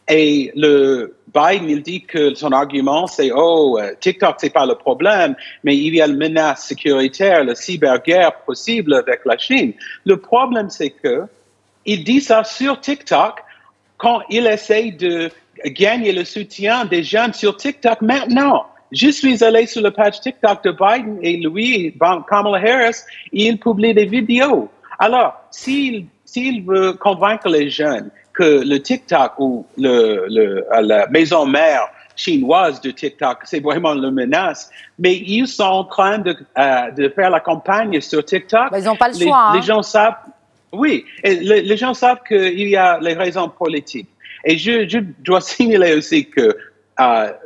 Et Biden, il dit que son argument, c'est « TikTok, c'est pas le problème, mais il y a une menace sécuritaire, la cyberguerre possible avec la Chine. » Le problème, c'est que il dit ça sur TikTok quand il essaye de gagner le soutien des jeunes sur TikTok maintenant. Je suis allé sur la page TikTok de Biden et lui, Kamala Harris, il publie des vidéos. Alors, s'il veut convaincre les jeunes que le TikTok ou la maison mère chinoise de TikTok, c'est vraiment la menace, mais ils sont en train de faire la campagne sur TikTok. Ils n'ont pas le choix. Les gens savent, oui, et les gens savent qu'il y a les raisons politiques. Et je dois signaler aussi que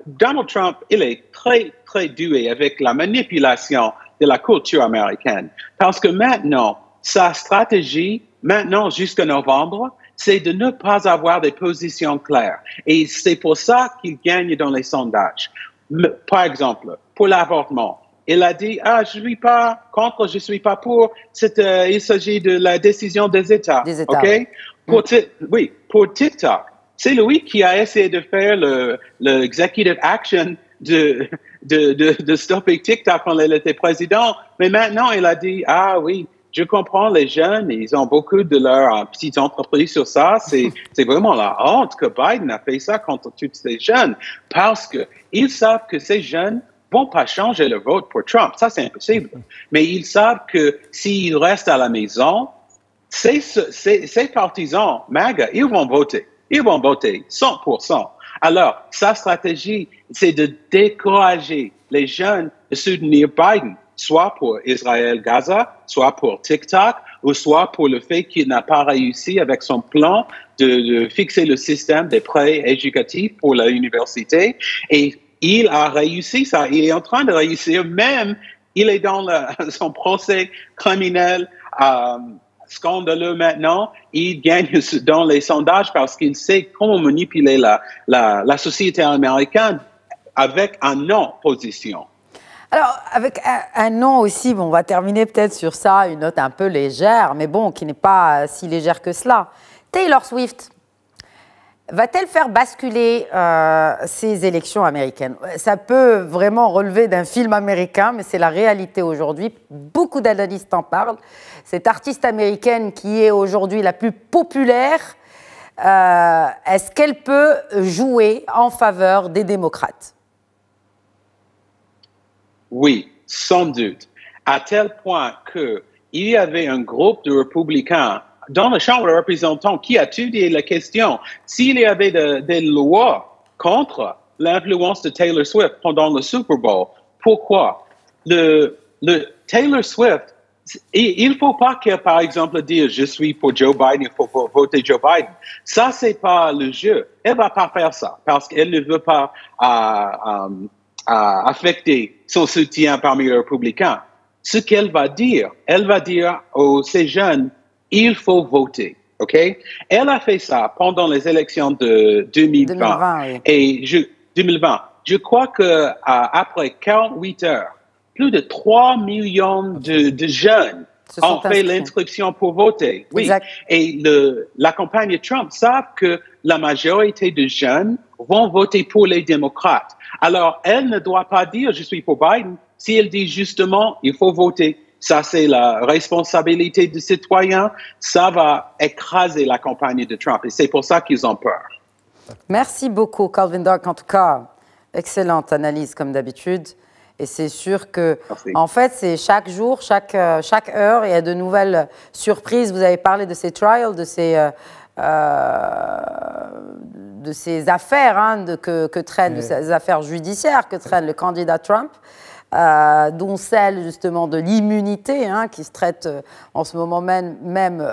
Donald Trump, il est très, très doué avec la manipulation de la culture américaine. Parce que maintenant, sa stratégie, maintenant jusqu'à novembre, c'est de ne pas avoir des positions claires. Et c'est pour ça qu'il gagne dans les sondages. Par exemple, pour l'avortement, il a dit, je suis pas contre, je suis pas pour. Il s'agit de la décision des États. Des États. Okay? Oui, pour TikTok. C'est lui qui a essayé de faire le executive action de stopper TikTok quand il était président. Mais maintenant, il a dit, oui, je comprends les jeunes, ils ont beaucoup de leurs petites entreprises sur ça. C'est vraiment la honte que Biden a fait ça contre tous ces jeunes parce qu'ils savent que ces jeunes vont pas changer le vote pour Trump. Ça, c'est impossible. Mais ils savent que s'ils restent à la maison, ces partisans MAGA, ils vont voter. Ils vont voter 100%. Alors, sa stratégie, c'est de décourager les jeunes de soutenir Biden, soit pour Israël-Gaza, soit pour TikTok, ou soit pour le fait qu'il n'a pas réussi avec son plan de fixer le système des prêts éducatifs pour l'université. Et il a réussi ça. Il est en train de réussir. Même, il est dans son procès criminel scandaleux maintenant, il gagne dans les sondages parce qu'il sait comment manipuler la société américaine avec un non-position. Alors, avec un nom aussi, bon, on va terminer peut-être sur ça, une note un peu légère, mais bon, qui n'est pas si légère que cela. Taylor Swift va-t-elle faire basculer ces élections américaines? Ça peut vraiment relever d'un film américain, mais c'est la réalité aujourd'hui. Beaucoup d'analystes en parlent. Cette artiste américaine qui est aujourd'hui la plus populaire, est-ce qu'elle peut jouer en faveur des démocrates? Oui, sans doute. À tel point qu'il y avait un groupe de républicains dans la Chambre des représentants qui a étudié la question s'il y avait des lois contre l'influence de Taylor Swift pendant le Super Bowl. Pourquoi? Le Taylor Swift, il ne faut pas que, par exemple, dire « je suis pour Joe Biden, il faut voter Joe Biden ». Ça, ce n'est pas le jeu. Elle ne va pas faire ça parce qu'elle ne veut pas affecter son soutien parmi les républicains. Ce qu'elle va dire à ces jeunes, il faut voter, OK? Elle a fait ça pendant les élections de 2020. Oui. Et 2020. Je crois qu'après 48 heures, plus de 3 millions de jeunes ont fait l'inscription pour voter. Oui. Exact. Et la campagne Trump savent que la majorité de jeunes vont voter pour les démocrates. Alors, elle ne doit pas dire « je suis pour Biden ». Si elle dit justement « il faut voter », ça c'est la responsabilité des citoyens, ça va écraser la campagne de Trump. Et c'est pour ça qu'ils ont peur. Merci beaucoup, Calvin Dark. En tout cas, excellente analyse comme d'habitude. Et c'est sûr que, en fait, c'est chaque jour, chaque heure, il y a de nouvelles surprises. Vous avez parlé de ces trials, de ces affaires que traîne, de ces affaires judiciaires que traîne le candidat Trump. Dont celle justement de l'immunité qui se traite en ce moment même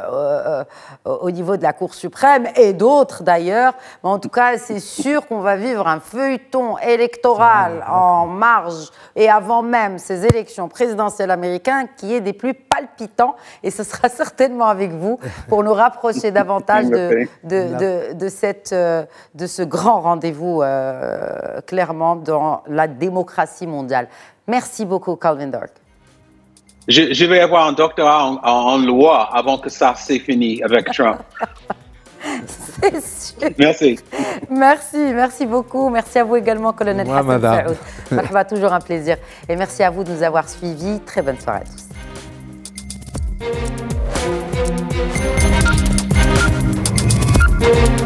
au niveau de la Cour suprême et d'autres d'ailleurs. Mais en tout cas, c'est sûr qu'on va vivre un feuilleton électoral en marge et avant même ces élections présidentielles américaines qui est des plus palpitants et ce sera certainement avec vous pour nous rapprocher davantage de ce grand rendez-vous clairement dans la démocratie mondiale. Merci beaucoup, Calvin Dark. Je vais avoir un doctorat en loi avant que ça c'est fini avec Trump. C'est sûr. Merci. Merci beaucoup. Merci à vous également, colonel Hassan Saoud. Marhaba, toujours un plaisir. Et merci à vous de nous avoir suivis. Très bonne soirée à tous.